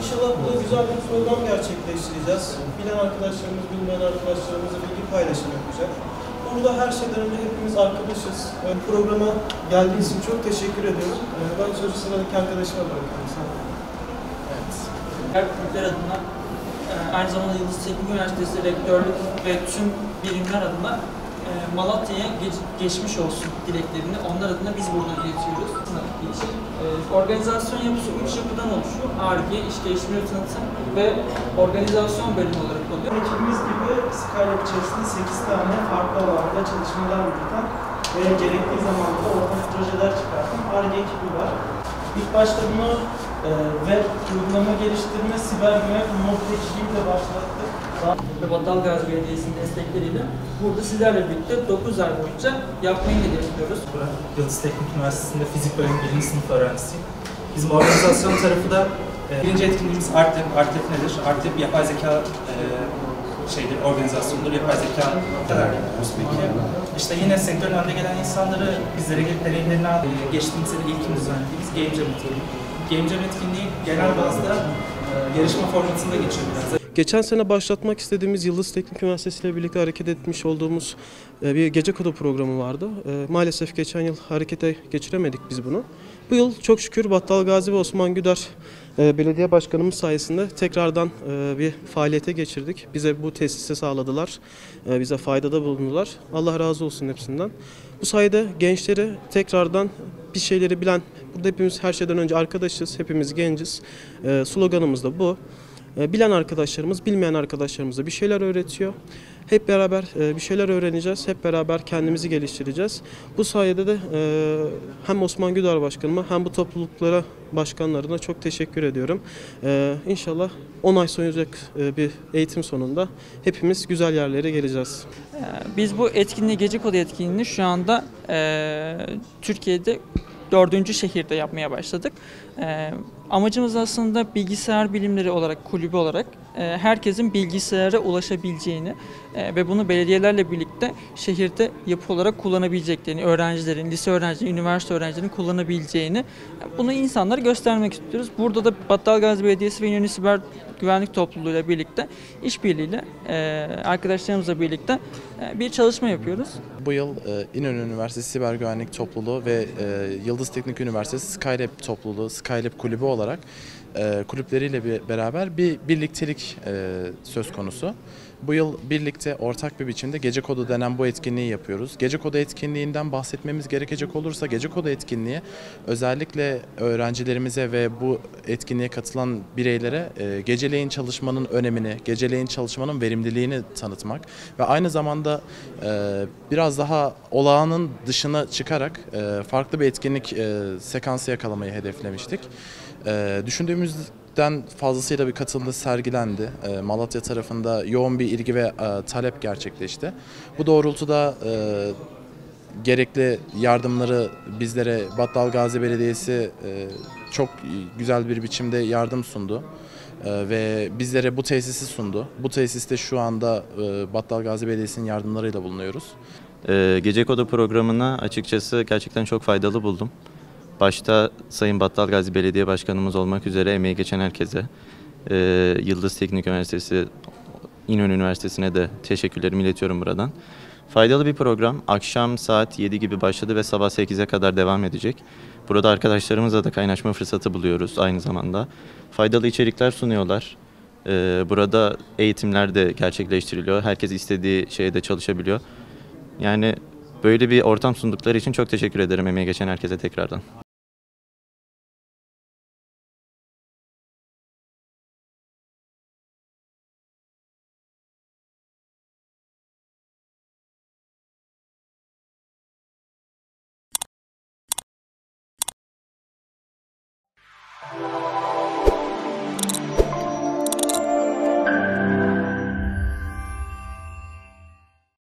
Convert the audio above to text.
İnşallah burada güzel bir program gerçekleştireceğiz. Bilen arkadaşlarımız, bilmeyen arkadaşlarımızla bilgi paylaşımı yapacak. Burada her şeyden önce hepimiz arkadaşız. Programa geldiğiniz için çok teşekkür ediyorum. Ben sözü sıradaki arkadaşıma bırakıyorum sana. Evet. Her kulüpler adına aynı zamanda Yıldız Teknik Üniversitesi Rektörlük ve tüm birimler adına Malatya'ya geçmiş olsun dileklerini onlar adına biz buradan iletiyoruz. Organizasyon yapısı 3 yapıdan oluşuyor. Ar-Ge, iş geliştirme ve tanıtım ve organizasyon bölümü olarak oluyor. Ekibimiz gibi Skylab içerisinde 8 tane farklı alanda çalışmalar yürüten ve gerektiği zamanda ortak projeler çıkartan Ar-Ge ekibi var. İlk başta bunu web uygulama geliştirme, siber güvenlik ve mobiliteciyle başlattık. Ve Battalgazi Belediyesi'nin destekleriyle burada sizlerle birlikte 9 ay boyunca yapmayı hedefliyoruz. Yıldız Teknik Üniversitesi'nde fizik bölümü 1. sınıf öğrencisiyim. Bizim organizasyon tarafı da birinci etkinliğimiz ARTEP. ARTEP nedir? ARTEP yapay zeka organizasyonudur. Yapay zeka neler yapıyoruz peki? İşte yine sektörün önde gelen insanları bizlere gelip deneyimlerini geçtiğimiz sene ilkini düzenlediğimiz Game Jam etkinliği. Game Jam etkinliği genel bazda yarışma formatında geçiyor biraz. Geçen sene başlatmak istediğimiz Yıldız Teknik Üniversitesi ile birlikte hareket etmiş olduğumuz bir gecekodu programı vardı. Maalesef geçen yıl harekete geçiremedik biz bunu. Bu yıl çok şükür Battalgazi ve Osman Güder belediye başkanımız sayesinde tekrardan bir faaliyete geçirdik. Bize bu tesisi sağladılar, bize faydada bulundular. Allah razı olsun hepsinden. Bu sayede gençleri tekrardan bir şeyleri bilen, burada hepimiz her şeyden önce arkadaşız, hepimiz genciz. Sloganımız da bu. Bilen arkadaşlarımız, bilmeyen arkadaşlarımıza bir şeyler öğretiyor. Hep beraber bir şeyler öğreneceğiz, hep beraber kendimizi geliştireceğiz. Bu sayede de hem Osman Güder Başkanıma hem bu topluluklara, başkanlarına çok teşekkür ediyorum. İnşallah 10 ay sürecek bir eğitim sonunda hepimiz güzel yerlere geleceğiz. Biz bu etkinliği, Gecekodu etkinliğini şu anda Türkiye'de 4. şehirde yapmaya başladık. Amacımız aslında bilgisayar bilimleri olarak, kulübü olarak herkesin bilgisayara ulaşabileceğini ve bunu belediyelerle birlikte şehirde yapı olarak kullanabileceklerini, öğrencilerin, lise öğrencilerinin, üniversite öğrencilerinin kullanabileceğini bunu insanlara göstermek istiyoruz. Burada da Battalgazi Belediyesi ve İnönü Siber Güvenlik Topluluğu'yla birlikte, işbirliğiyle, arkadaşlarımızla birlikte bir çalışma yapıyoruz. Bu yıl İnönü Üniversitesi Siber Güvenlik Topluluğu ve Yıldız Teknik Üniversitesi Skylab Topluluğu, Skylab Kulübü olarak kulüpleriyle beraber bir birliktelik söz konusu. Bu yıl birlikte ortak bir biçimde Gecekodu denen bu etkinliği yapıyoruz. Gecekodu etkinliğinden bahsetmemiz gerekecek olursa Gecekodu etkinliği özellikle öğrencilerimize ve bu etkinliğe katılan bireylere geceleyin çalışmanın önemini, geceleyin çalışmanın verimliliğini tanıtmak ve aynı zamanda biraz daha olağanın dışına çıkarak farklı bir etkinlik sekansı yakalamayı hedeflemiştik. Düşündüğümüzden fazlasıyla bir katılım sergilendi. Malatya tarafında yoğun bir ilgi ve talep gerçekleşti. Bu doğrultuda gerekli yardımları bizlere Battalgazi Belediyesi çok güzel bir biçimde yardım sundu. Ve bizlere bu tesisi sundu. Bu tesiste şu anda Battalgazi Belediyesi'nin yardımlarıyla bulunuyoruz. Gecekodu programına açıkçası gerçekten çok faydalı buldum. Başta Sayın Battalgazi Belediye Başkanımız olmak üzere emeği geçen herkese, Yıldız Teknik Üniversitesi, İnönü Üniversitesi'ne de teşekkürlerimi iletiyorum buradan. Faydalı bir program. Akşam saat 7 gibi başladı ve sabah 8'e kadar devam edecek. Burada arkadaşlarımızla da kaynaşma fırsatı buluyoruz aynı zamanda. Faydalı içerikler sunuyorlar. Burada eğitimler de gerçekleştiriliyor. Herkes istediği şeyde çalışabiliyor. Yani böyle bir ortam sundukları için çok teşekkür ederim emeği geçen herkese tekrardan.